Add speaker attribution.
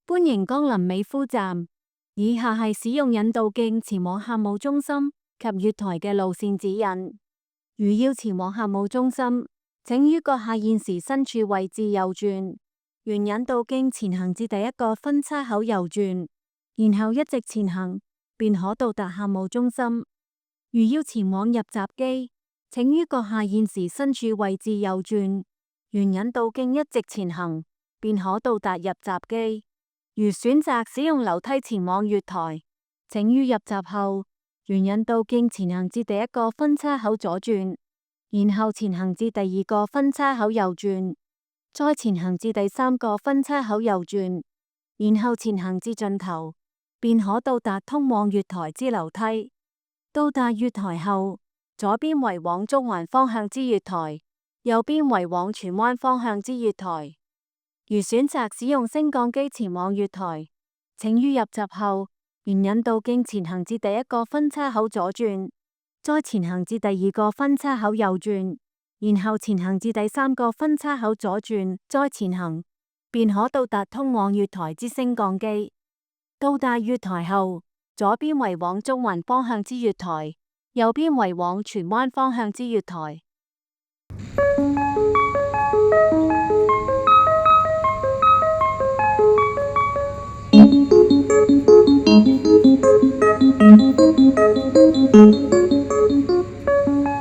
Speaker 1: 歡迎光臨美孚站，以下係使用引導徑前往客務中心及月台嘅路線指引。如要前往客務中心，請於閣下現時身處位置右轉，沿引導徑前行至第一個分叉口右轉，然後一直前行，便可到達客務中心。如要前往入閘機，請於閣下現時身處位置右轉，沿引導徑一直前行，便可到達入閘機。如選擇使用樓梯前往月台，請於入閘後，沿引導徑前行至第一個分叉口左轉，然後前行至第二個分叉口右轉，再前行至第三個分叉口右轉，然後前行至盡頭，便可到達通往月台之樓梯。到達月台後，左邊為往中環方向之月台，右邊為往荃灣方向之月台。如選擇使用升降機前往月台，請於入閘後，沿引導徑前行至第一個分叉口左轉，再前行至第二個分叉口右轉，然後前行至第三個分叉口左轉，再前行，便可到達通往月台之升降機。到達月台後，左邊為往中環方向之月台，右邊為往荃灣方向之月台。